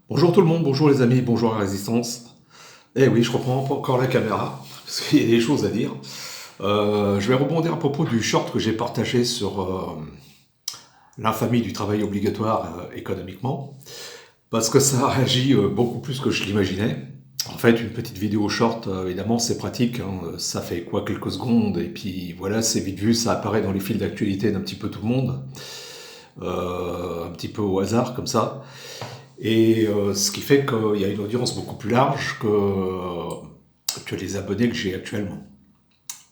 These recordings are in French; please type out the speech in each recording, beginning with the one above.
Bonjour tout le monde, bonjour les amis, bonjour la résistance. Eh oui, je reprends pas encore la caméra, parce qu'il y a des choses à dire. Je vais rebondir à propos du short que j'ai partagé sur l'infamie du travail obligatoire économiquement, parce que ça a réagi beaucoup plus que je l'imaginais. En fait, une petite vidéo short, évidemment, c'est pratique, hein, ça fait quoi, quelques secondes, et puis voilà, c'est vite vu, ça apparaît dans les fils d'actualité d'un petit peu tout le monde, un petit peu au hasard, comme ça. Et ce qui fait qu'il y a une audience beaucoup plus large que les abonnés que j'ai actuellement.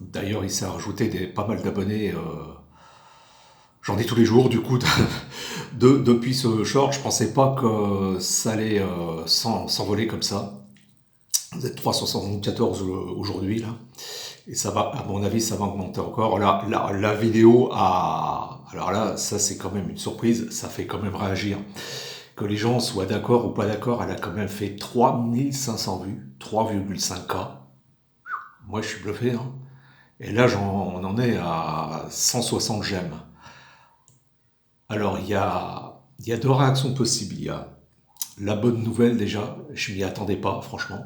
D'ailleurs, il s'est rajouté pas mal d'abonnés. J'en ai tous les jours, du coup, depuis ce short. Je pensais pas que ça allait s'envoler comme ça. Vous êtes 374 aujourd'hui, là. Et ça va, à mon avis, ça va augmenter encore. La vidéo a... Alors là, ça c'est quand même une surprise, ça fait quand même réagir. Que les gens soient d'accord ou pas d'accord, elle a quand même fait 3500 vues, 3,5K. Moi, je suis bluffé, hein. Et là, on en est à 160 j'aime. Alors, il y a deux réactions possibles. Il y a la bonne nouvelle déjà, je m'y attendais pas, franchement,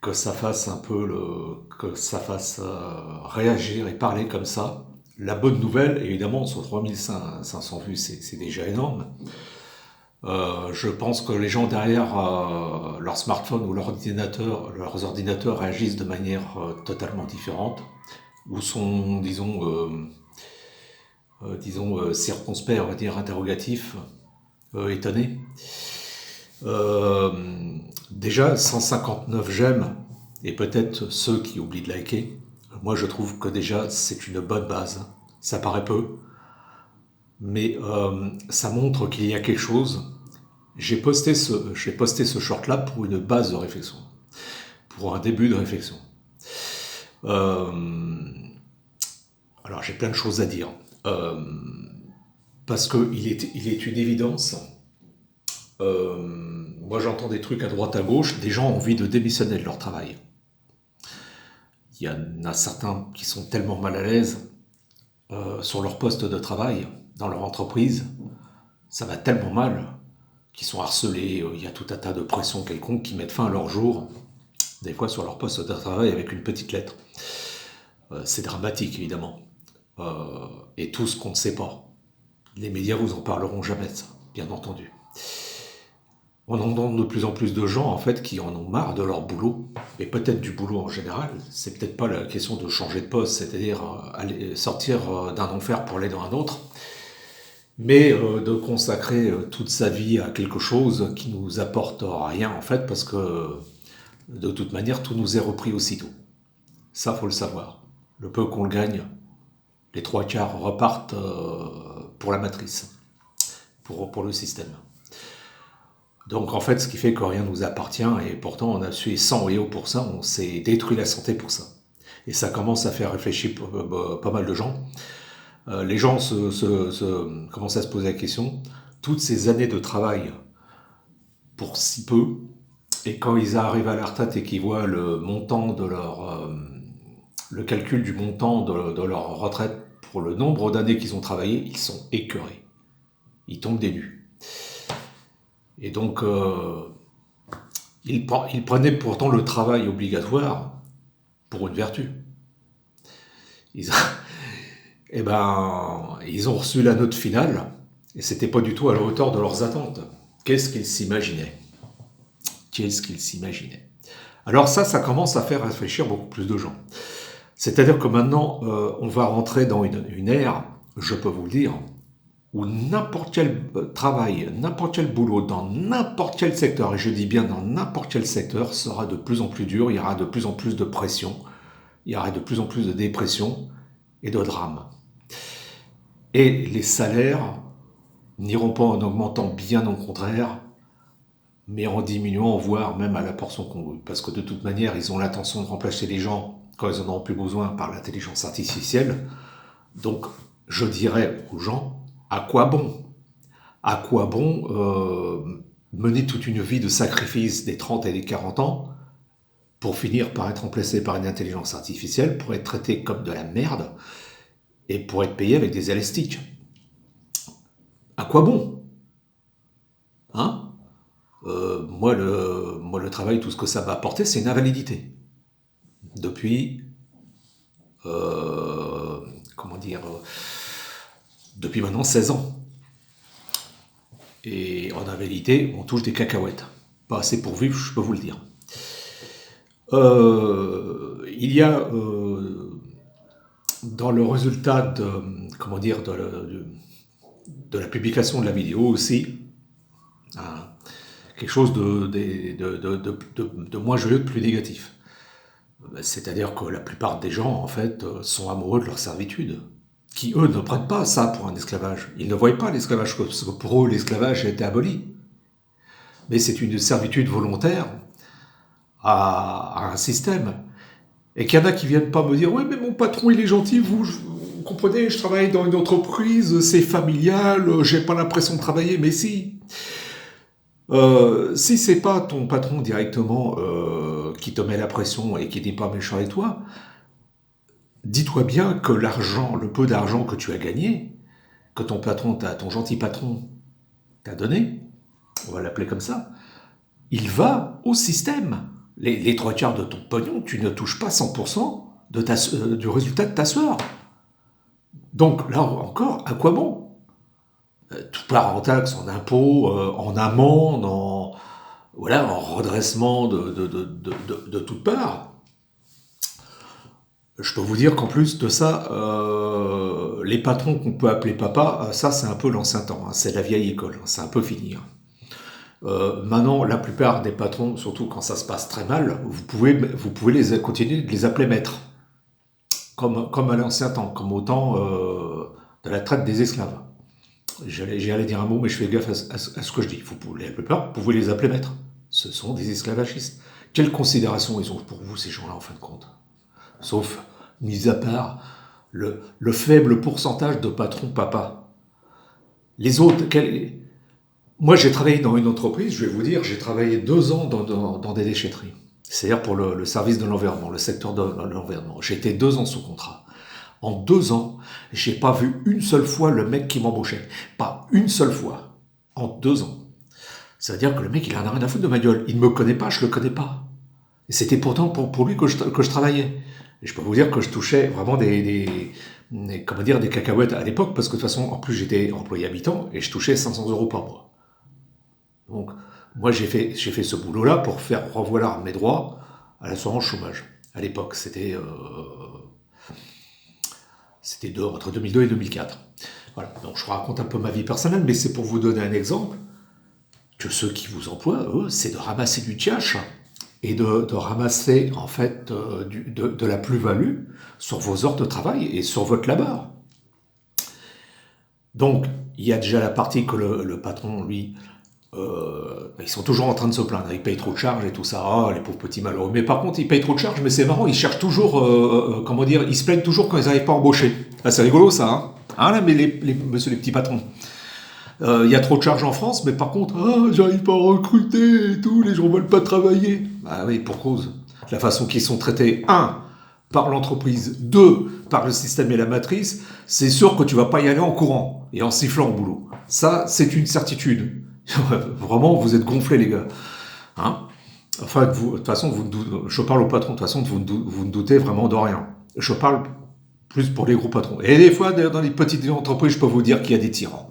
que ça fasse que ça fasse réagir et parler comme ça. La bonne nouvelle, évidemment, sur 3500 vues, c'est déjà énorme. Je pense que les gens derrière leur smartphone ou leurs ordinateurs réagissent de manière totalement différente, ou sont, circonspects, on va dire, interrogatifs, étonnés. Euh, Déjà, 159 j'aime, et peut-être ceux qui oublient de liker, moi je trouve que déjà c'est une bonne base. Ça paraît peu, mais ça montre qu'il y a quelque chose. J'ai posté ce short-là pour une base de réflexion, pour un début de réflexion. Euh, alors j'ai plein de choses à dire. Euh, Parce qu'il est une évidence. Moi j'entends des trucs à droite à gauche, des gens ont envie de démissionner de leur travail. Il y en a certains qui sont tellement mal à l'aise sur leur poste de travail, dans leur entreprise, ça va tellement mal, qu'ils sont harcelés, il y a tout un tas de pressions quelconques qui mettent fin à leur jour, des fois sur leur poste de travail avec une petite lettre. C'est dramatique, évidemment. Et tout ce qu'on ne sait pas. Les médias vous en parleront jamais de ça, bien entendu. On entend de plus en plus de gens, en fait, qui en ont marre de leur boulot, et peut-être du boulot en général. C'est peut-être pas la question de changer de poste, c'est-à-dire sortir d'un enfer pour aller dans un autre, mais de consacrer toute sa vie à quelque chose qui nous apporte rien, en fait, parce que de toute manière, tout nous est repris aussitôt. Ça, faut le savoir. Le peu qu'on le gagne, les trois quarts repartent pour la matrice, pour le système. Donc en fait, ce qui fait que rien ne nous appartient, et pourtant on a sué sang et eau pour ça, on s'est détruit la santé pour ça. Et ça commence à faire réfléchir pas mal de gens. Les gens commencent à se poser la question, toutes ces années de travail pour si peu, et quand ils arrivent à la retraite et qu'ils voient le calcul du montant de leur retraite pour le nombre d'années qu'ils ont travaillé, ils sont écœurés. Ils tombent des nues. Et donc, ils prenaient pourtant le travail obligatoire pour une vertu. Ils, eh ben, ils ont reçu la note finale, et c'était pas du tout à la hauteur de leurs attentes. Qu'est-ce qu'ils s'imaginaient? Qu'est-ce qu'ils s'imaginaient? Alors ça commence à faire réfléchir beaucoup plus de gens. C'est-à-dire que maintenant, on va rentrer dans une ère, je peux vous le dire, où n'importe quel travail, n'importe quel boulot, dans n'importe quel secteur, et je dis bien dans n'importe quel secteur, sera de plus en plus dur, il y aura de plus en plus de pression, il y aura de plus en plus de dépression et de drame. Et les salaires n'iront pas en augmentant, bien au contraire, mais en diminuant, voire même à la portion congrue. Parce que de toute manière, ils ont l'intention de remplacer les gens quand ils en auront plus besoin par l'intelligence artificielle. Donc, je dirais aux gens, à quoi bon? À quoi bon mener toute une vie de sacrifice des 30 et des 40 ans pour finir par être remplacé par une intelligence artificielle, pour être traité comme de la merde et pour être payé avec des élastiques? À quoi bon? Hein? moi, le travail, tout ce que ça m'a apporté, c'est une invalidité. Depuis, euh, comment dire, depuis maintenant 16 ans. Et en invalidité, on touche des cacahuètes. Pas assez pour vivre, je peux vous le dire. Il y a dans le résultat de, comment dire, de la publication de la vidéo aussi, hein, quelque chose de moins joyeux, de plus négatif. C'est-à-dire que la plupart des gens, en fait, sont amoureux de leur servitude, qui, eux, ne prennent pas ça pour un esclavage. Ils ne voient pas l'esclavage, parce que pour eux, l'esclavage a été aboli. Mais c'est une servitude volontaire à un système. Et qu'il y en a qui viennent pas me dire « Ouais, mais mon patron, il est gentil, vous comprenez, je travaille dans une entreprise, c'est familial, j'ai pas l'impression de travailler. » Mais si c'est pas ton patron directement qui te met la pression et qui n'est pas méchant avec toi, dis-toi bien que l'argent, le peu d'argent que tu as gagné, que ton patron, ton gentil patron t'a donné, on va l'appeler comme ça, il va au système. Les trois quarts de ton pognon, tu ne touches pas 100% du résultat de ta sueur. Donc là encore, à quoi bon? Tout part en taxes, en impôts, en amendes, en redressement de toutes parts. Je peux vous dire qu'en plus de ça, les patrons qu'on peut appeler papa, ça c'est un peu l'ancien temps, hein, c'est la vieille école, hein, c'est un peu fini. Hein. Maintenant, la plupart des patrons, surtout quand ça se passe très mal, vous pouvez continuer de les appeler maîtres, comme à l'ancien temps, comme au temps de la traite des esclaves. J'allais dire un mot, mais je fais gaffe à ce que je dis. La plupart, vous pouvez les appeler maîtres. Ce sont des esclavagistes. Quelle considération ils ont pour vous, ces gens-là, en fin de compte? Sauf, mis à part, le faible pourcentage de patrons papa. Les autres, moi, j'ai travaillé dans une entreprise, je vais vous dire, j'ai travaillé 2 ans dans des déchetteries. C'est-à-dire pour le service de l'environnement, le secteur de l'environnement. J'ai été 2 ans sous contrat. En 2 ans, j'ai pas vu une seule fois le mec qui m'embauchait. Pas une seule fois. En 2 ans. Ça veut dire que le mec, il en a rien à foutre de ma gueule. Il ne me connaît pas, je le connais pas. Et c'était pourtant pour lui que je travaillais. Et je peux vous dire que je touchais vraiment des cacahuètes à l'époque, parce que de toute façon, en plus, j'étais employé à mi-temps et je touchais 500 € par mois. Donc, moi, j'ai fait ce boulot-là pour faire revoir mes droits à l'assurance chômage. À l'époque, c'était entre 2002 et 2004. Voilà. Donc, je raconte un peu ma vie personnelle, mais c'est pour vous donner un exemple que ceux qui vous emploient, eux, c'est de ramasser du cash et de ramasser, en fait, de la plus-value sur vos heures de travail et sur votre labeur. Donc, il y a déjà la partie que le patron, lui, ils sont toujours en train de se plaindre, ils payent trop de charges et tout ça, les pauvres petits malheureux. Mais par contre, ils payent trop de charges, mais c'est marrant, ils cherchent toujours, ils se plaignent toujours quand ils n'arrivent pas à embaucher. Ah, c'est rigolo ça, hein, là, mais monsieur les petits patrons. Il y a trop de charges en France, mais par contre, j'arrive pas à recruter et tout, les gens veulent pas travailler. Ah oui, pour cause. La façon qu'ils sont traités, 1, par l'entreprise, 2, par le système et la matrice, c'est sûr que tu vas pas y aller en courant et en sifflant au boulot. Ça, c'est une certitude. Vraiment, vous êtes gonflés, les gars. Hein? Enfin, de toute façon, je parle au patron, de toute façon, vous ne doutez vraiment de rien. Je parle plus pour les gros patrons. Et des fois, dans les petites entreprises, je peux vous dire qu'il y a des tyrans.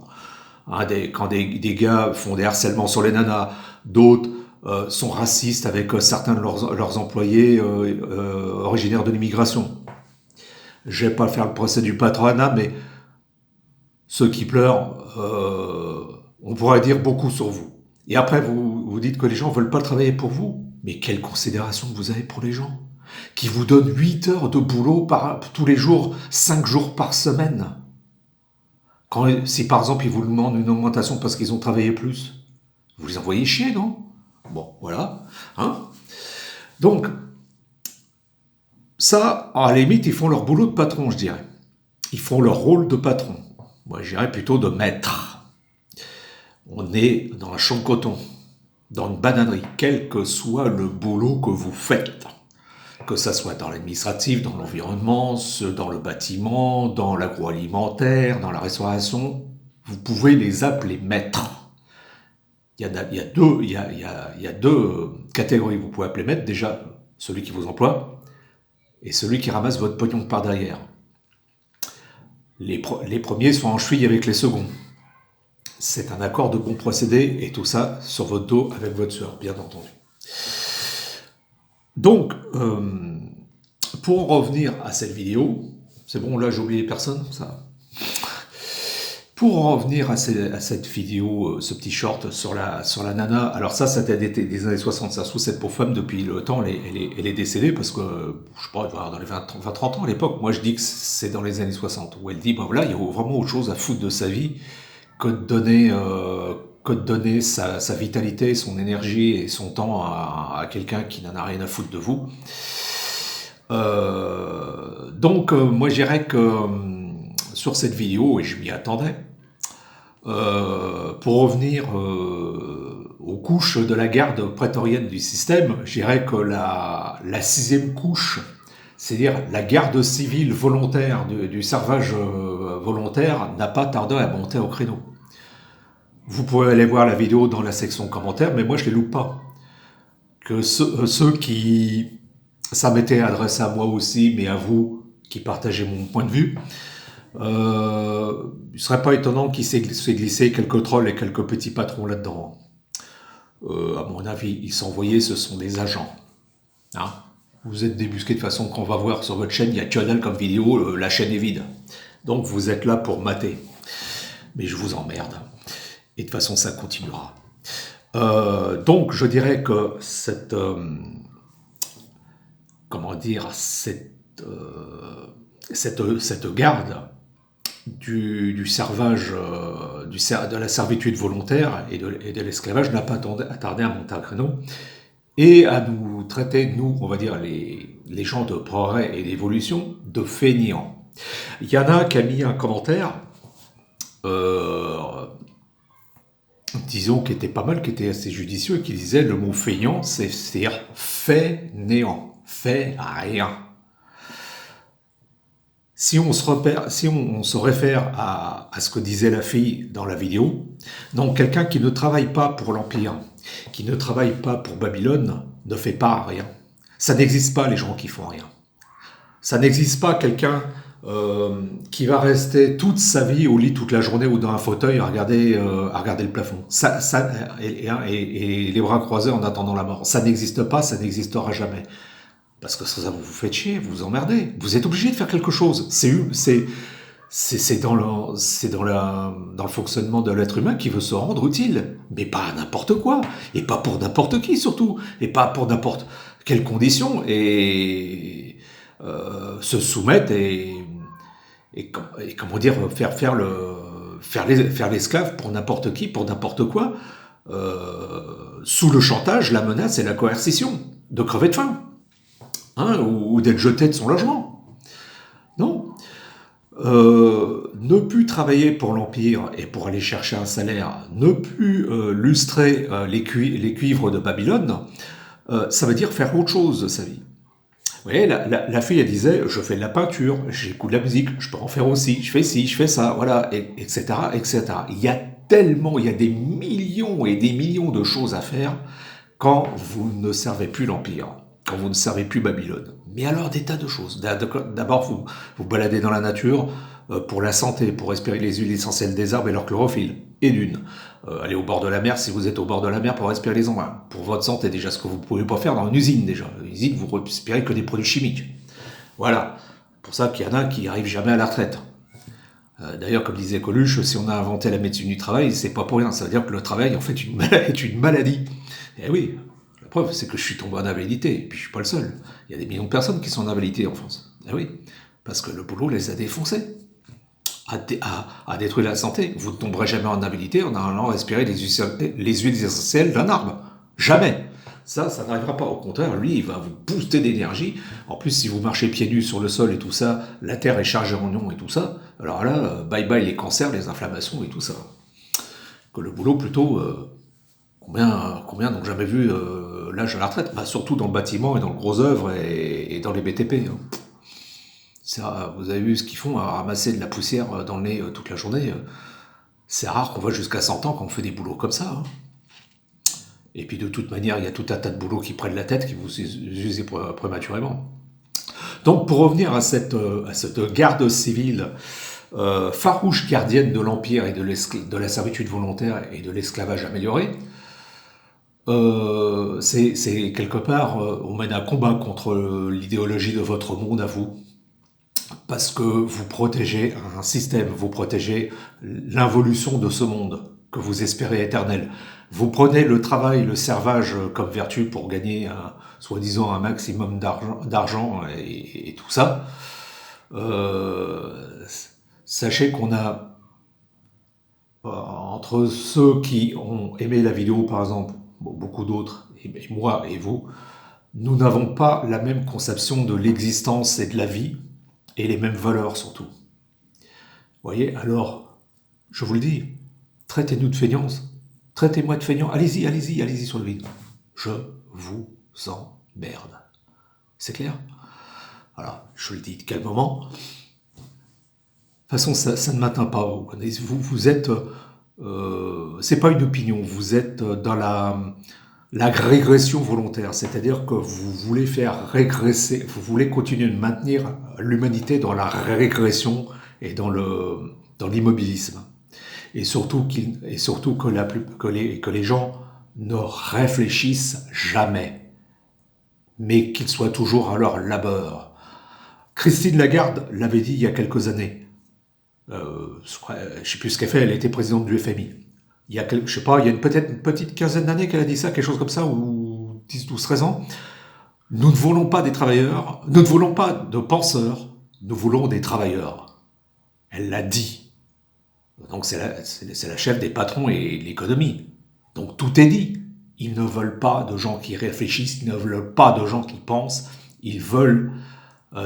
Hein, quand des gars font des harcèlements sur les nanas, d'autres sont racistes avec certains de leurs employés originaires de l'immigration. Je ne vais pas faire le procès du patronat, mais ceux qui pleurent, on pourrait dire beaucoup sur vous. Et après, vous dites que les gens ne veulent pas travailler pour vous. Mais quelle considération vous avez pour les gens qui vous donnent 8 heures de boulot tous les jours, 5 jours par semaine. Si par exemple ils vous demandent une augmentation parce qu'ils ont travaillé plus, vous les envoyez chier, non? Bon, voilà. Hein? Donc, ça, à la limite, ils font leur boulot de patron, je dirais. Ils font leur rôle de patron. Moi, je dirais plutôt de maître. On est dans un champ de coton, dans une bananerie, quel que soit le boulot que vous faites. Que ça soit dans l'administratif, dans l'environnement, dans le bâtiment, dans l'agroalimentaire, dans la restauration, vous pouvez les appeler maîtres. il y a deux catégories que vous pouvez appeler maître. Déjà, celui qui vous emploie et celui qui ramasse votre pognon par derrière. Les premiers sont en cheville avec les seconds. C'est un accord de bon procédé et tout ça sur votre dos avec votre sueur, bien entendu. Donc, pour en revenir à cette vidéo, c'est bon, là j'ai oublié personne, ça. Pour en revenir à cette vidéo, ce petit short sur la nana, alors ça date des années 60, ça se trouve cette pauvre femme, depuis le temps, elle est décédée, parce que, je sais pas, elle va dans les 20-30 ans à l'époque, moi je dis que c'est dans les années 60, où elle dit, bah voilà, il y a vraiment autre chose à foutre de sa vie, que de donner sa vitalité, son énergie et son temps à quelqu'un qui n'en a rien à foutre de vous. Donc, moi je dirais que sur cette vidéo, et je m'y attendais, pour revenir aux couches de la garde prétorienne du système, je dirais que la sixième couche, c'est-à-dire la garde civile volontaire du servage volontaire, n'a pas tardé à monter au créneau. Vous pouvez aller voir la vidéo dans la section commentaires, mais moi je ne les loupe pas. Que ceux qui... Ça m'était adressé à moi aussi, mais à vous qui partagez mon point de vue. Il ne serait pas étonnant qu'il s'est glissé quelques trolls et quelques petits patrons là-dedans. À mon avis, ils sont envoyés, ce sont des agents. Hein, vous êtes débusqués de façon qu'on va voir sur votre chaîne, il y a que dalle comme vidéo, la chaîne est vide. Donc vous êtes là pour mater. Mais je vous emmerde. Et de toute façon, ça continuera. Donc je dirais que cette... comment dire, cette garde du servage, de la servitude volontaire et de l'esclavage n'a pas tardé à monter un créneau et à nous traiter, nous, on va dire, les gens de progrès et d'évolution, de fainéants. Il y en a qui a mis un commentaire, disons, qui était pas mal, qui était assez judicieux, et qui disait le mot feignant, c'est-à-dire fainéant, fait rien. Si on se réfère à ce que disait la fille dans la vidéo, donc quelqu'un qui ne travaille pas pour l'Empire, qui ne travaille pas pour Babylone, ne fait pas rien. Ça n'existe pas les gens qui font rien. Ça n'existe pas quelqu'un qui va rester toute sa vie au lit toute la journée ou dans un fauteuil à regarder le plafond. Et les bras croisés en attendant la mort. Ça n'existe pas, ça n'existera jamais. Parce que ça vous fait chier, vous vous emmerdez. Vous êtes obligé de faire quelque chose. C'est dans le fonctionnement de l'être humain qui veut se rendre utile. Mais pas n'importe quoi. Et pas pour n'importe qui, surtout. Et pas pour n'importe quelles conditions. Et se soumettre et comment dire, faire l'esclave pour n'importe qui, pour n'importe quoi, sous le chantage, la menace et la coercition. De crever de faim. Hein, ou d'être jeté de son logement. Non. Ne plus travailler pour l'Empire et pour aller chercher un salaire, ne plus lustrer les cuivres de Babylone, ça veut dire faire autre chose de sa vie. Vous voyez, la fille, elle disait, je fais de la peinture, j'écoute de la musique, je peux en faire aussi, je fais ci, je fais ça, voilà, etc., etc. Il y a des millions et des millions de choses à faire quand vous ne servez plus l'Empire. Quand vous ne servez plus Babylone. Mais alors des tas de choses. D'abord, vous baladez dans la nature pour la santé, pour respirer les huiles essentielles des arbres et leur chlorophylle. Et d'une. Allez au bord de la mer si vous êtes au bord de la mer pour respirer les embruns. Pour votre santé, déjà, ce que vous ne pouvez pas faire dans une usine, déjà. Une usine, vous respirez que des produits chimiques. Voilà. Pour ça qu'il y en a qui n'arrivent jamais à la retraite. D'ailleurs, comme disait Coluche, si on a inventé la médecine du travail, c'est pas pour rien. Ça veut dire que le travail, en fait, est une maladie. Et oui. La preuve, c'est que je suis tombé en invalidité, et puis je suis pas le seul. Il y a des millions de personnes qui sont en invalidité en France. Eh oui, parce que le boulot les a défoncés, a détruit la santé. Vous ne tomberez jamais en invalidité en allant respirer les huiles essentielles d'un arbre. Jamais. Ça n'arrivera pas. Au contraire, lui, il va vous booster d'énergie. En plus, si vous marchez pieds nus sur le sol et tout ça, la terre est chargée en ions et tout ça, alors là, bye bye les cancers, les inflammations et tout ça. Que le boulot, plutôt... Combien n'ont jamais vu l'âge à la retraite, surtout dans le bâtiment et dans le gros œuvre et dans les BTP. Hein. Ça, vous avez vu ce qu'ils font à ramasser de la poussière dans le nez toute la journée. C'est rare qu'on voit jusqu'à 100 ans quand on fait des boulots comme ça. Hein. Et puis de toute manière, il y a tout un tas de boulots qui prennent la tête, qui vous usent prématurément. Donc pour revenir à cette garde civile farouche gardienne de l'Empire et de la servitude volontaire et de l'esclavage amélioré, c'est quelque part, on mène un combat contre l'idéologie de votre monde à vous, parce que vous protégez un système, vous protégez l'involution de ce monde que vous espérez éternel. Vous prenez le travail, le servage comme vertu pour gagner soi-disant un maximum d'argent et tout ça. Sachez qu'on a, entre ceux qui ont aimé la vidéo par exemple, beaucoup d'autres, et moi et vous, nous n'avons pas la même conception de l'existence et de la vie, et les mêmes valeurs surtout. Vous voyez, alors, je vous le dis, traitez-nous de feignants, traitez-moi de feignant, allez-y sur le vide. Je vous emmerde. C'est clair? Voilà, je le dis calmement. De toute façon, ça ne m'atteint pas. Vous êtes... c'est pas une opinion, vous êtes dans la régression volontaire, c'est-à-dire que vous voulez faire régresser, vous voulez continuer de maintenir l'humanité dans la régression et dans l'immobilisme. Et surtout que les gens ne réfléchissent jamais, mais qu'ils soient toujours à leur labeur. Christine Lagarde l'avait dit il y a quelques années. Je ne sais plus ce qu'elle fait, elle était présidente du FMI. Il y a peut-être une petite quinzaine d'années qu'elle a dit ça, quelque chose comme ça, ou 10, 12, 13 ans. Nous ne voulons pas des travailleurs, nous ne voulons pas de penseurs, nous voulons des travailleurs. Elle l'a dit. Donc c'est la chef des patrons et de l'économie. Donc tout est dit. Ils ne veulent pas de gens qui réfléchissent, ils ne veulent pas de gens qui pensent, ils veulent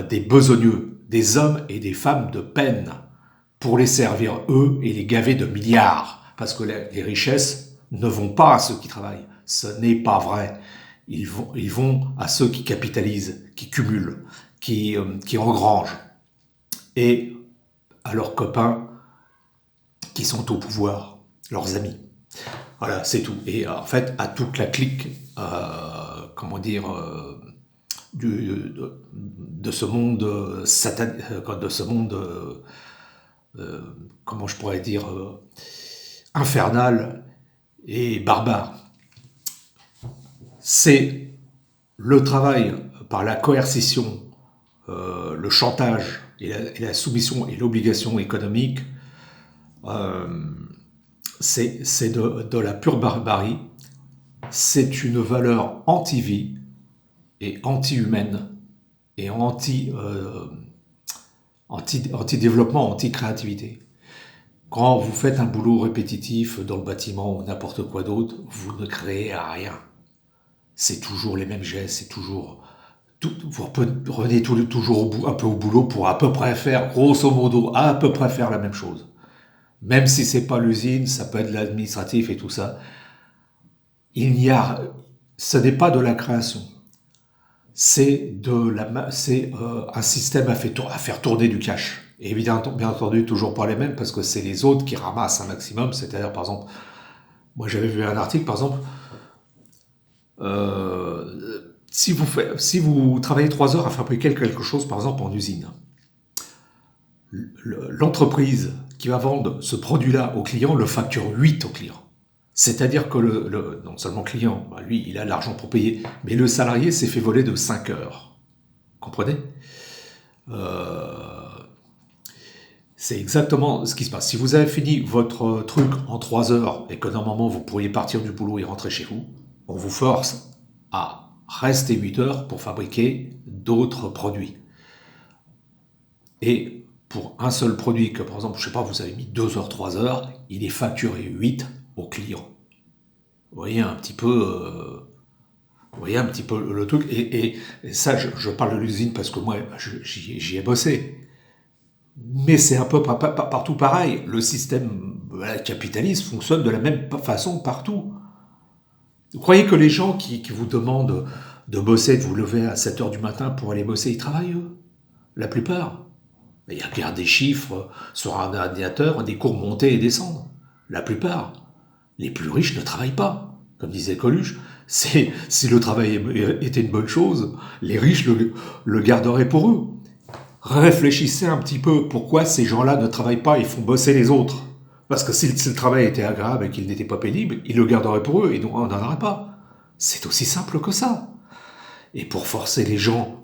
des besogneux, des hommes et des femmes de peine, pour les servir eux et les gaver de milliards. Parce que les richesses ne vont pas à ceux qui travaillent. Ce n'est pas vrai. Ils vont à ceux qui capitalisent, qui cumulent, qui engrangent. Et à leurs copains qui sont au pouvoir, leurs amis. Voilà, c'est tout. Et en fait, à toute la clique, de ce monde de ce monde, comment je pourrais dire, infernal et barbare. C'est le travail par la coercition, le chantage et la soumission et l'obligation économique. C'est de la pure barbarie. C'est une valeur anti-vie et anti-humaine et anti-développement, anti-créativité. Quand vous faites un boulot répétitif dans le bâtiment ou n'importe quoi d'autre, vous ne créez rien. C'est toujours les mêmes gestes, c'est toujours... vous revenez toujours un peu au boulot pour à peu près faire, grosso modo, à peu près faire la même chose. Même si c'est pas l'usine, ça peut être l'administratif et tout ça. Ce n'est pas de la création. C'est un système à faire tourner du cash. Et évidemment, bien entendu, toujours pas les mêmes, parce que c'est les autres qui ramassent un maximum. C'est-à-dire, par exemple, moi j'avais vu un article, par exemple, si vous travaillez 3 heures à fabriquer quelque chose, par exemple en usine, l'entreprise qui va vendre ce produit-là au client le facture 8 au client. C'est-à-dire que non seulement le client, lui, il a l'argent pour payer, mais le salarié s'est fait voler de 5 heures. Comprenez ? C'est exactement ce qui se passe. Si vous avez fini votre truc en 3 heures et que normalement vous pourriez partir du boulot et rentrer chez vous, on vous force à rester 8 heures pour fabriquer d'autres produits. Et pour un seul produit que, par exemple, je sais pas, vous avez mis 2 heures, 3 heures, il est facturé 8 au client. Vous voyez un petit peu le truc. Et ça, je parle de l'usine parce que moi, j'y ai bossé. Mais c'est un peu partout pareil. Le système capitaliste fonctionne de la même façon partout. Vous croyez que les gens qui vous demandent de bosser, de vous lever à 7 heures du matin pour aller bosser, ils travaillent, eux? La plupart. Ils regardent des chiffres sur un ordinateur, des courbes monter et descendre. La plupart. Les plus riches ne travaillent pas. Comme disait Coluche, si le travail était une bonne chose, les riches le garderaient pour eux. Réfléchissez un petit peu pourquoi ces gens-là ne travaillent pas et font bosser les autres. Parce que si le travail était agréable et qu'il n'était pas pénible, ils le garderaient pour eux et on n'en aurait pas. C'est aussi simple que ça. Et pour forcer les gens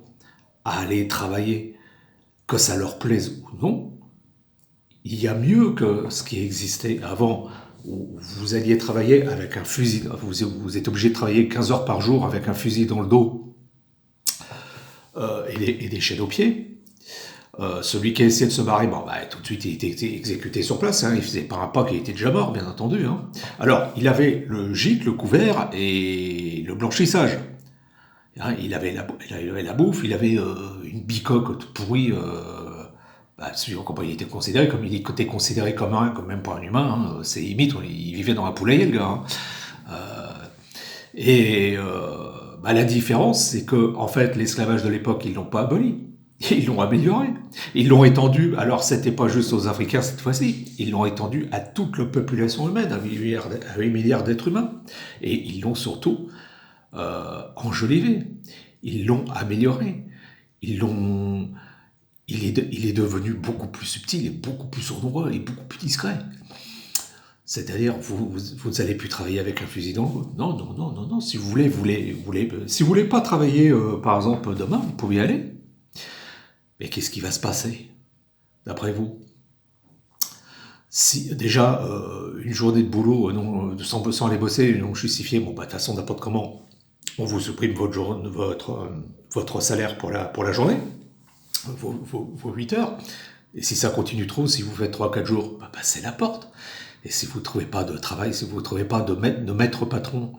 à aller travailler, que ça leur plaise ou non, il y a mieux que ce qui existait avant, où vous alliez travailler avec un fusil, vous êtes obligé de travailler 15 heures par jour avec un fusil dans le dos et des chaînes aux pieds. Celui qui a essayé de se barrer, tout de suite il était exécuté sur place, hein, il faisait pas un pas qu'il était déjà mort, bien entendu. Hein. Alors, il avait le gîte, le couvert et le blanchissage. Hein, il avait la bouffe, il avait une bicoque toute pourrie. Il était considéré comme même pas un humain. Hein, c'est limite, il vivait dans un poulailler, le gars. Hein. La différence, c'est que en fait, l'esclavage de l'époque, ils l'ont pas aboli. Ils l'ont amélioré. Ils l'ont étendu. Alors, c'était pas juste aux Africains cette fois-ci. Ils l'ont étendu à toute la population humaine, à 8 milliards d'êtres humains. Et ils l'ont surtout enjolivé. Ils l'ont amélioré. Il est devenu beaucoup plus subtil et beaucoup plus sournois et beaucoup plus discret. C'est-à-dire, vous n'allez plus travailler avec un fusil dans le dos. Non. Si vous voulez pas travailler, par exemple, demain, vous pouvez y aller. Mais qu'est-ce qui va se passer, d'après vous? Si déjà une journée de boulot sans aller bosser, non justifiée, de toute façon, n'importe comment, on vous supprime votre salaire pour la journée, vos 8 heures. Et si ça continue trop, si vous faites 3-4 jours, passez la porte. Et si vous ne trouvez pas de travail, si vous ne trouvez pas de maître patron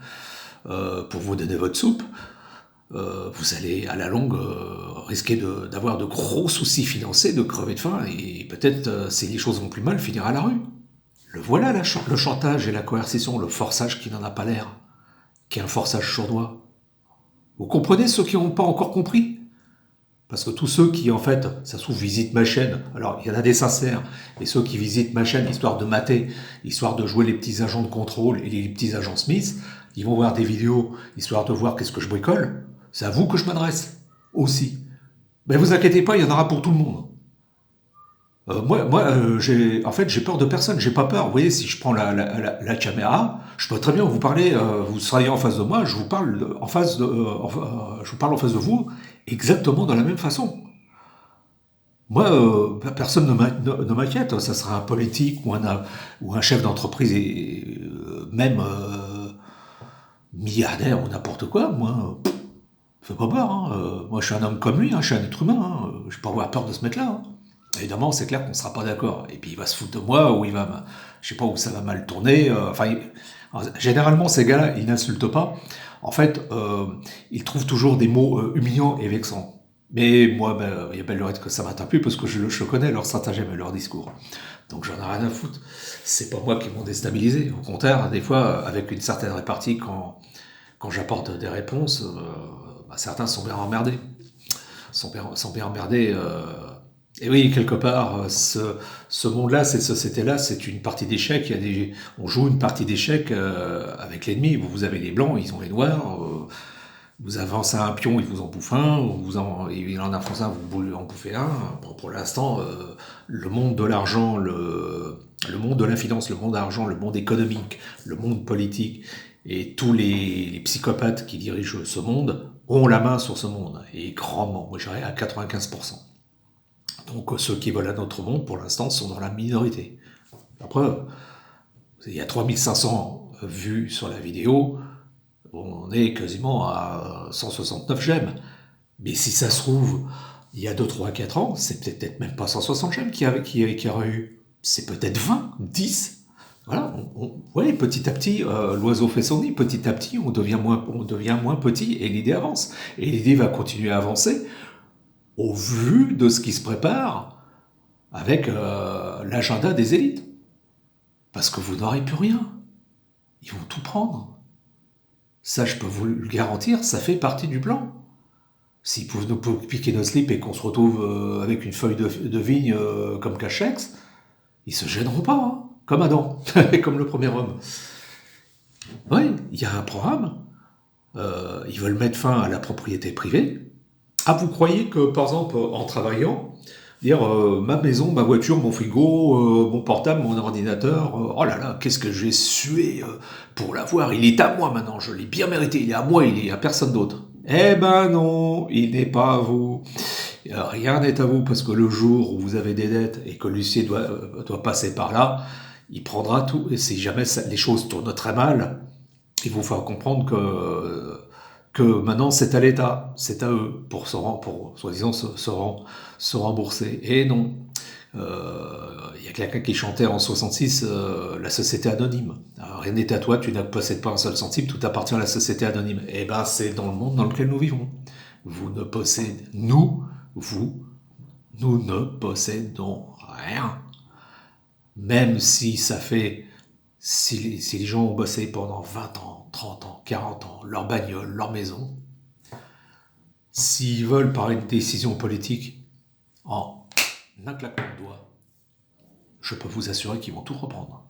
pour vous donner votre soupe, vous allez à la longue risquer d'avoir de gros soucis financiers, de crever de faim, et peut-être, si les choses vont plus mal, finir à la rue. Voilà le chantage et la coercition, le forçage qui n'en a pas l'air, qui est un forçage sournois. Vous comprenez ceux qui n'ont pas encore compris? Parce que tous ceux qui, en fait, ça se trouve, visitent ma chaîne, alors il y en a des sincères, et ceux qui visitent ma chaîne, histoire de mater, histoire de jouer les petits agents de contrôle et les petits agents Smith, ils vont voir des vidéos, histoire de voir qu'est-ce que je bricole. C'est à vous que je m'adresse, aussi. Mais vous inquiétez pas, il y en aura pour tout le monde. J'ai peur de personne, j'ai pas peur. Vous voyez, si je prends la caméra, je peux très bien vous parler, vous seriez en face de moi, je vous parle en face de vous, exactement de la même façon. Moi, personne ne m'inquiète, ça sera un politique ou un chef d'entreprise, et même milliardaire ou n'importe quoi, moi, fais pas peur. Hein. Moi, je suis un homme comme lui, hein, je suis un être humain, hein. Je vais pas avoir peur de ce mec-là. Hein. Évidemment, c'est clair qu'on ne sera pas d'accord. Et puis il va se foutre de moi, ou je sais pas, où ça va mal tourner. Généralement, ces gars-là, ils n'insultent pas. En fait, ils trouvent toujours des mots humiliants et vexants. Mais moi, il y a belle lurette que ça m'atteint plus, parce que je connais leur stratagème et leur discours. Donc j'en ai rien à foutre. C'est pas moi qui m'ont déstabilisé. Au contraire, des fois, avec une certaine répartie, quand j'apporte des réponses, certains sont bien emmerdés. Sont bien emmerdés. Et oui, quelque part, ce monde-là, cette société-là, c'est une partie d'échecs. On joue une partie d'échecs avec l'ennemi. Vous avez les blancs, ils ont les noirs. Vous avancez un pion, il vous en bouffe un. Il en enfonce un, vous en bouffez un. Pour l'instant, le monde de l'argent, le monde de la finance, le monde de l'argent, le monde économique, le monde politique et tous les psychopathes qui dirigent ce monde ont la main sur ce monde. Et grandement, moi je dirais à 95%. Donc ceux qui veulent à notre monde, pour l'instant, sont dans la minorité. Après, il y a 3500 vues sur la vidéo, on est quasiment à 169 j'aime. Mais si ça se trouve, il y a 2, 3, 4 ans, c'est peut-être même pas 160 j'aime qu'il y aurait eu. C'est peut-être 20, 10. Voilà, ouais, petit à petit, l'oiseau fait son nid, petit à petit, on devient moins petit, et l'idée avance. Et l'idée va continuer à avancer, au vu de ce qui se prépare avec l'agenda des élites. Parce que vous n'aurez plus rien. Ils vont tout prendre. Ça, je peux vous le garantir, ça fait partie du plan. S'ils peuvent nous piquer nos slips et qu'on se retrouve avec une feuille de vigne comme Cachex, ils se gêneront pas, hein, comme Adam, comme le premier homme. Oui, il y a un programme. Ils veulent mettre fin à la propriété privée. Ah, vous croyez que, par exemple, en travaillant, dire ma maison, ma voiture, mon frigo, mon portable, mon ordinateur, oh là là, qu'est-ce que j'ai sué pour l'avoir. Il est à moi maintenant, je l'ai bien mérité. Il est à moi, il est à personne d'autre. Eh ben non, il n'est pas à vous. Rien n'est à vous parce que le jour où vous avez des dettes et que l'huissier doit passer par là, il prendra tout. Et si jamais les choses tournent très mal, il vous faut comprendre que maintenant c'est à l'État, c'est à eux pour soi-disant se rembourser. Et non, il y a quelqu'un qui chantait en 66 la société anonyme. Alors, rien n'est à toi, tu n'as possèdes pas un seul centime, tout appartient à la société anonyme. Et ben c'est dans le monde dans lequel nous vivons. Vous ne possédez, nous ne possédons rien. Même si ça fait, si les gens ont bossé pendant 20 ans, 30 ans, 40 ans, leur bagnole, leur maison, s'ils veulent par une décision politique, en un claquement de doigts, je peux vous assurer qu'ils vont tout reprendre.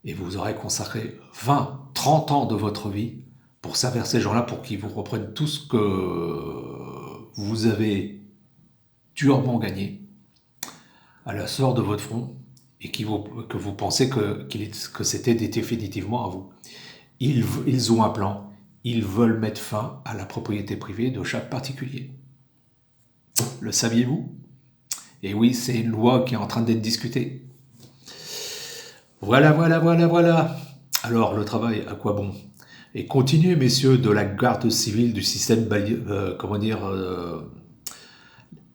Et vous aurez consacré 20, 30 ans de votre vie pour servir ces gens-là, pour qu'ils vous reprennent tout ce que vous avez durement gagné à la sueur de votre front et que vous pensez que c'était définitivement à vous. Ils ont un plan. Ils veulent mettre fin à la propriété privée de chaque particulier. Le saviez-vous? Et oui, c'est une loi qui est en train d'être discutée. Voilà, voilà, voilà, voilà. Alors, le travail, à quoi bon? Et continuez, messieurs, de la garde civile, du système,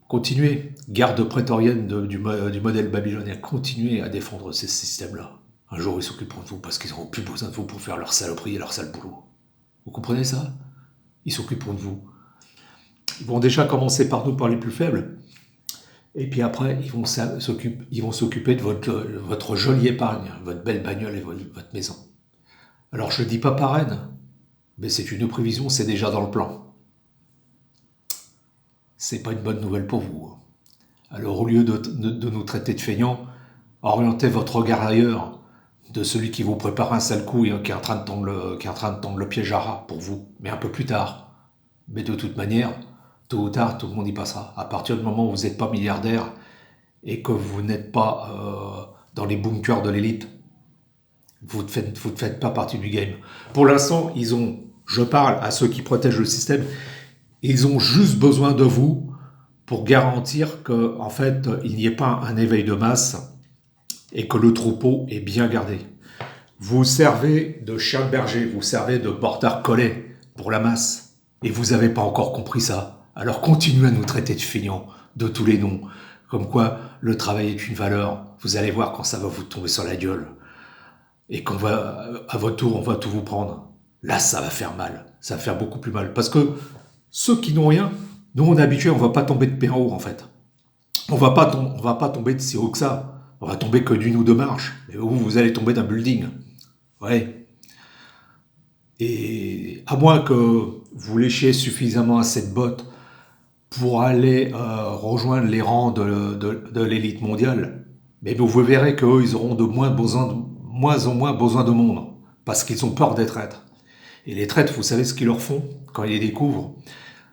continuez, garde prétorienne du modèle babylonien, continuez à défendre ces systèmes-là. Un jour, ils s'occuperont de vous parce qu'ils n'auront plus besoin de vous pour faire leur saloperie et leur sale boulot. Vous comprenez ça? Ils s'occuperont de vous. Ils vont déjà commencer par nous, par les plus faibles. Et puis après, ils vont s'occuper de votre jolie épargne, votre belle bagnole et votre maison. Alors, je ne dis pas parraine, mais c'est une prévision, c'est déjà dans le plan. C'est pas une bonne nouvelle pour vous. Alors, au lieu de nous traiter de feignants, orientez votre regard ailleurs, de celui qui vous prépare un sale coup et qui est en train de tendre le piège à rat pour vous, mais un peu plus tard. Mais de toute manière, tôt ou tard, tout le monde y passera. À partir du moment où vous n'êtes pas milliardaire et que vous n'êtes pas dans les bunkers de l'élite, vous ne faites pas partie du game. Pour l'instant, je parle à ceux qui protègent le système, ils ont juste besoin de vous pour garantir qu'en fait, il n'y ait pas un éveil de masse et que le troupeau est bien gardé. Vous servez de chien de berger, vous servez de porteur collet pour la masse. Et vous n'avez pas encore compris ça. Alors continuez à nous traiter de feignants, de tous les noms. Comme quoi, le travail est une valeur. Vous allez voir quand ça va vous tomber sur la gueule. Et à votre tour, on va tout vous prendre. Là, ça va faire mal. Ça va faire beaucoup plus mal. Parce que ceux qui n'ont rien, nous, on est habitués, on va pas tomber de paix en haut, en fait. On va pas tomber de si haut que ça. On va tomber que d'une ou deux marches. Et vous allez tomber d'un building. Ouais. Et à moins que vous léchiez suffisamment à cette botte pour aller rejoindre les rangs de l'élite mondiale, mais vous verrez qu'eux, ils auront de moins en moins besoin de monde, parce qu'ils ont peur des traîtres. Et les traîtres, vous savez ce qu'ils leur font quand ils les découvrent?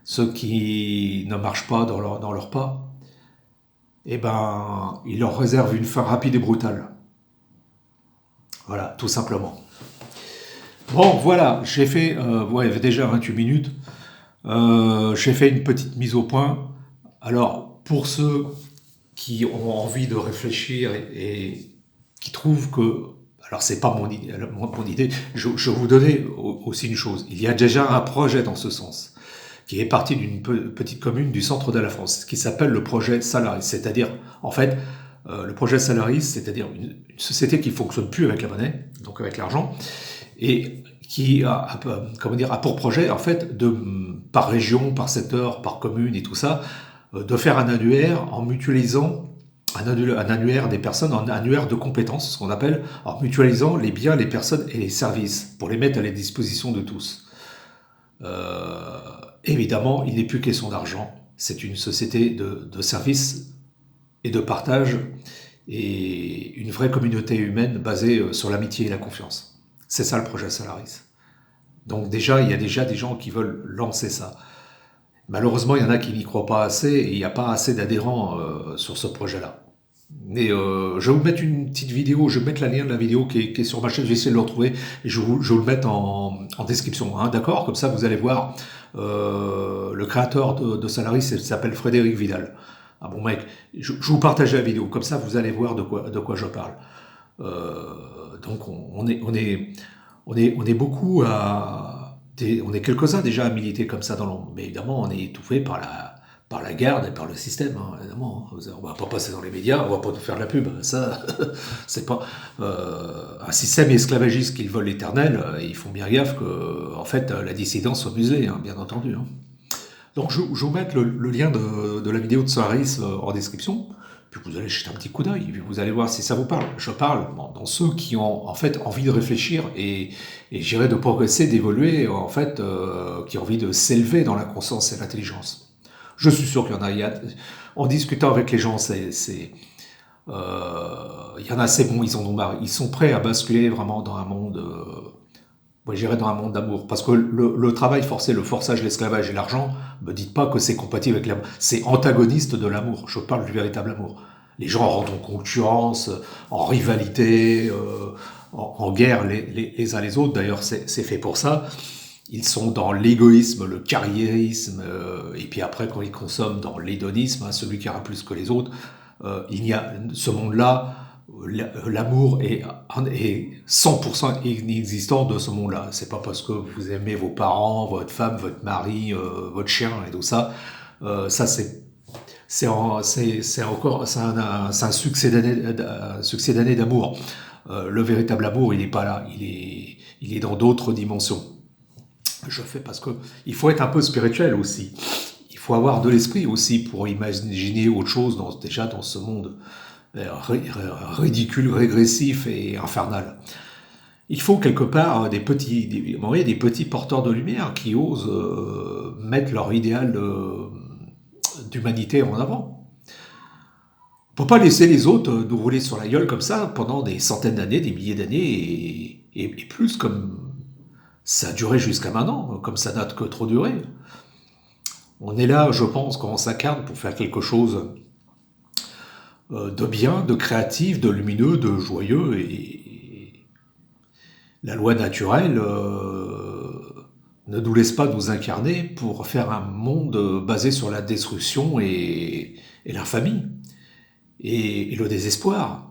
Ceux qui ne marchent pas dans leur pas, eh ben, ils leur réservent une fin rapide et brutale. Voilà, tout simplement. Bon, voilà, j'ai fait, il y avait déjà 28 minutes, j'ai fait une petite mise au point. Alors, pour ceux qui ont envie de réfléchir et qui trouvent que... Alors, c'est pas mon idée. Je vais vous donner aussi une chose. Il y a déjà un projet dans ce sens, qui est parti d'une petite commune du centre de la France, qui s'appelle le projet Salaris. C'est-à-dire, en fait, le projet Salaris, c'est-à-dire une société qui fonctionne plus avec la monnaie, donc avec l'argent, et qui a pour projet, en fait, par région, par secteur, par commune et tout ça, de faire un annuaire en mutualisant un annuaire des personnes, un annuaire de compétences, ce qu'on appelle, en mutualisant les biens, les personnes et les services, pour les mettre à la disposition de tous. Évidemment, il n'est plus question d'argent. C'est une société de services et de partage, et une vraie communauté humaine basée sur l'amitié et la confiance. C'est ça le projet Solaris. Donc déjà, il y a déjà des gens qui veulent lancer ça. Malheureusement, il y en a qui n'y croient pas assez et il n'y a pas assez d'adhérents sur ce projet-là. Mais je vais vous mettre une petite vidéo, je vais mettre la lien de la vidéo qui est sur ma chaîne, je vais essayer de le retrouver et je vais vous le mettre en description, hein, d'accord? Comme ça, vous allez voir, le créateur de Solaris s'appelle Frédéric Vidal. Ah bon mec, je vous partage la vidéo, comme ça vous allez voir de quoi je parle. Donc on est beaucoup on est quelques-uns déjà à militer comme ça dans l'ombre, mais évidemment on est étouffé par la garde et par le système, hein, évidemment. On va pas passer dans les médias, on va pas nous faire de la pub, ça, c'est pas un système esclavagiste qu'ils veulent éternel. Ils font bien gaffe que, en fait, la dissidence soit muselée, hein, bien entendu. Hein. Donc je vais vous mettre le lien de la vidéo de Solaris en description. Puis vous allez jeter un petit coup d'œil, puis vous allez voir si ça vous parle. Je parle dans ceux qui ont en fait envie de réfléchir et j'irais de progresser, d'évoluer, en fait, qui ont envie de s'élever dans la conscience et l'intelligence. Je suis sûr qu'il y en a. En discutant avec les gens, il y en a, c'est bon, ils en ont marre. Ils sont prêts à basculer vraiment dans un monde, j'irais dans un monde d'amour. Parce que le travail forcé, le forçage, l'esclavage et l'argent, me dites pas que c'est compatible avec l'amour. C'est antagoniste de l'amour. Je parle du véritable amour. Les gens rentrent en concurrence, en rivalité, en guerre les uns les autres. D'ailleurs, c'est fait pour ça. Ils sont dans l'égoïsme, le carriérisme, et puis après, quand ils consomment dans l'hédonisme, hein, celui qui aura plus que les autres, il y a ce monde-là, l'amour est 100% inexistant de ce monde-là. C'est pas parce que vous aimez vos parents, votre femme, votre mari, votre chien et tout ça. Ça c'est encore c'est un succès d'années d'amour. Le véritable amour, il n'est pas là, il est dans d'autres dimensions. Je fais parce que il faut être un peu spirituel aussi. Il faut avoir de l'esprit aussi pour imaginer autre chose déjà dans ce monde ridicule, régressif et infernal. Il faut quelque part des petits porteurs de lumière qui osent mettre leur idéal d'humanité en avant. On ne peut pas laisser les autres nous rouler sur la gueule comme ça pendant des centaines d'années, des milliers d'années et plus, comme ça a duré jusqu'à maintenant, comme ça n'a que trop duré. On est là, je pense, quand on s'incarne pour faire quelque chose de bien, de créatif, de lumineux, de joyeux. Et la loi naturelle ne nous laisse pas nous incarner pour faire un monde basé sur la destruction et l'infamie et le désespoir.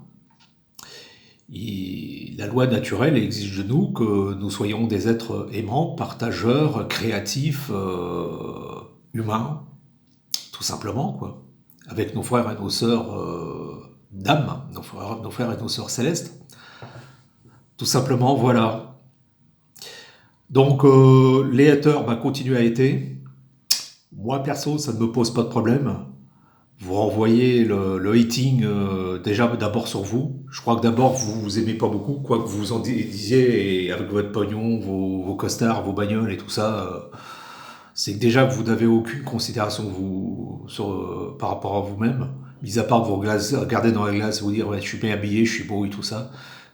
La loi naturelle exige de nous que nous soyons des êtres aimants, partageurs, créatifs, humains, tout simplement, quoi. Avec nos frères et nos sœurs d'âme, nos frères et nos sœurs célestes. Tout simplement, voilà. Donc, les haters, continuent à hater. Moi, perso, ça ne me pose pas de problème. Vous renvoyez le hating déjà d'abord sur vous. Je crois que d'abord vous aimez pas beaucoup, quoi que vous en disiez, et avec votre pognon, vos costards, vos bagnoles et tout ça, c'est que déjà vous n'avez aucune considération par rapport à vous-même, mis à part de vous regarder dans la glace et vous dire ouais, je suis bien habillé, je suis beau et tout ça,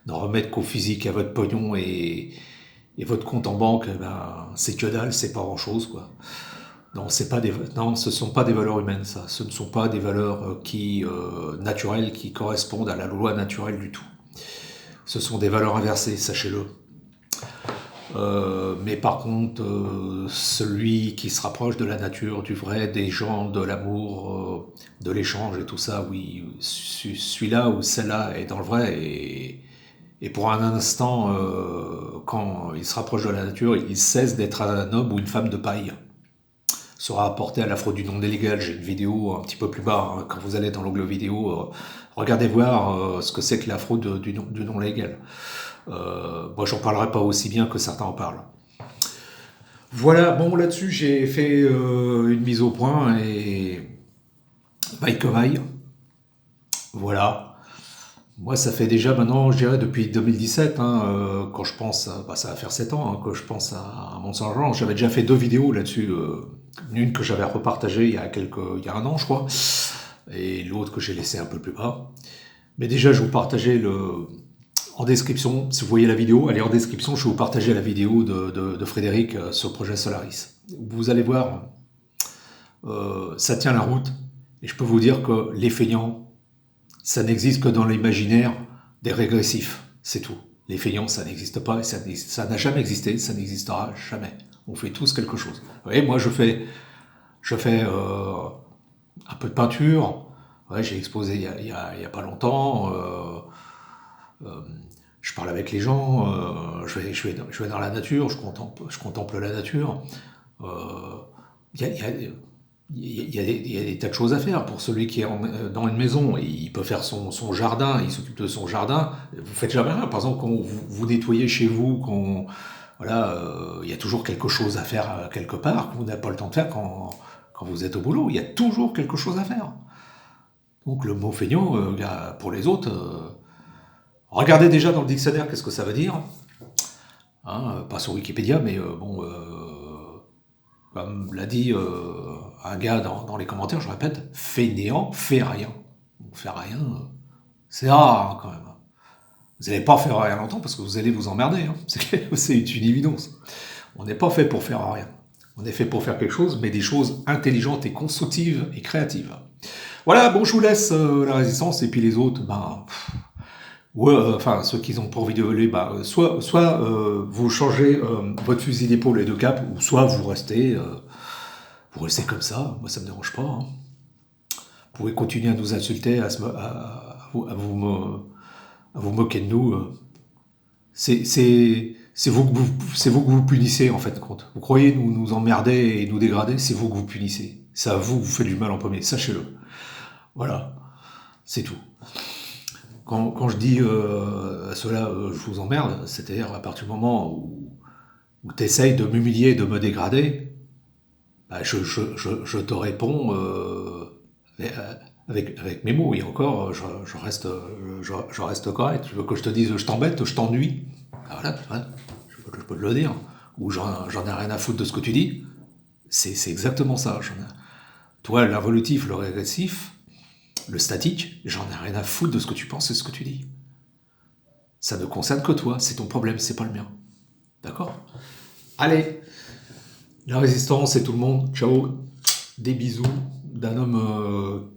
d'en remettre qu'au physique, à votre pognon et votre compte en banque, c'est que dalle, c'est pas grand-chose, quoi. Non, ce sont pas des valeurs humaines, ça. Ce ne sont pas des valeurs naturelles qui correspondent à la loi naturelle du tout. Ce sont des valeurs inversées, sachez-le. Mais par contre, celui qui se rapproche de la nature, du vrai, des gens, de l'amour, de l'échange et tout ça, oui, celui-là ou celle-là est dans le vrai et pour un instant, quand il se rapproche de la nature, il cesse d'être un homme ou une femme de paille. Sera apporté à la fraude du non légal. J'ai une vidéo un petit peu plus bas, hein, quand vous allez dans l'onglet vidéo, regardez voir ce que c'est que la fraude du non légal. Moi, j'en parlerai pas aussi bien que certains en parlent. Voilà, bon, là-dessus, j'ai fait une mise au point et vaille que vaille. Voilà. Moi, ça fait déjà maintenant, je dirais, depuis 2017, hein, quand je pense, ça va faire 7 ans, hein, que je pense à Mont-Saint-Jean. J'avais déjà fait 2 vidéos là-dessus, une que j'avais repartagée il y a 1 an, je crois, et l'autre que j'ai laissé un peu plus bas. Mais déjà, je vous partageais En description, si vous voyez la vidéo, allez en description, je vais vous partager la vidéo de Frédéric sur le projet Solaris. Vous allez voir, ça tient la route, et je peux vous dire que les feignants, ça n'existe que dans l'imaginaire des régressifs, c'est tout. Les feignants, ça n'existe pas, et ça n'a jamais existé, ça n'existera jamais. On fait tous quelque chose. Vous voyez, moi je fais un peu de peinture, ouais, j'ai exposé il y a pas longtemps, je parle avec les gens, je vais dans la nature, je contemple la nature. Il y a, il y a- il y a des tas de choses à faire pour celui qui est dans une maison. Il peut faire son jardin, il s'occupe de son jardin. Vous faites jamais rien. Par exemple, quand vous nettoyez chez vous, voilà, il y a toujours quelque chose à faire quelque part que vous n'avez pas le temps de faire quand vous êtes au boulot. Il y a toujours quelque chose à faire. Donc le mot feignant, pour les autres, regardez déjà dans le dictionnaire qu'est-ce que ça veut dire. Hein, pas sur Wikipédia, mais bon, comme l'a dit un gars dans les commentaires, je répète, fainéant, fait rien. Donc, faire rien, c'est rare hein, quand même. Vous n'allez pas faire rien longtemps parce que vous allez vous emmerder. Hein. C'est une évidence. On n'est pas fait pour faire rien. On est fait pour faire quelque chose, mais des choses intelligentes et constructives et créatives. Voilà, bon, je vous laisse la résistance, et puis les autres, ben, ouais, enfin, ceux qui ont pour envie de voler, bah, soit vous changez votre fusil d'épaule et de cap, ou soit vous restez comme ça. Moi, ça me dérange pas. Hein. Vous pouvez continuer à nous insulter, à vous moquer de nous. C'est vous que vous punissez en fait compte. Vous croyez nous emmerder et nous dégrader, c'est vous que vous punissez. C'est à vous que vous faites du mal en premier. Sachez-le. Voilà, c'est tout. Quand je dis à ceux-là, je vous emmerde, c'est-à-dire à partir du moment où tu essayes de m'humilier, de me dégrader, bah, je te réponds avec mes mots. Et encore, je reste correct. Tu veux que je te dise je t'embête, je t'ennuie, bah voilà, ouais, je peux te le dire. Ou j'en ai rien à foutre de ce que tu dis. C'est exactement ça. Toi, l'involutif, le régressif, le statique, j'en ai rien à foutre de ce que tu penses et ce que tu dis. Ça ne concerne que toi, c'est ton problème, c'est pas le mien. D'accord? Allez, la résistance et tout le monde, ciao, des bisous d'un homme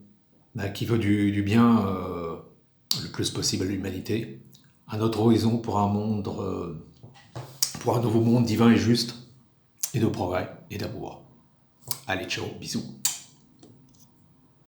qui veut du bien le plus possible à l'humanité. Un autre horizon pour un monde, pour un nouveau monde divin et juste, et de progrès et d'amour. Allez, ciao, bisous.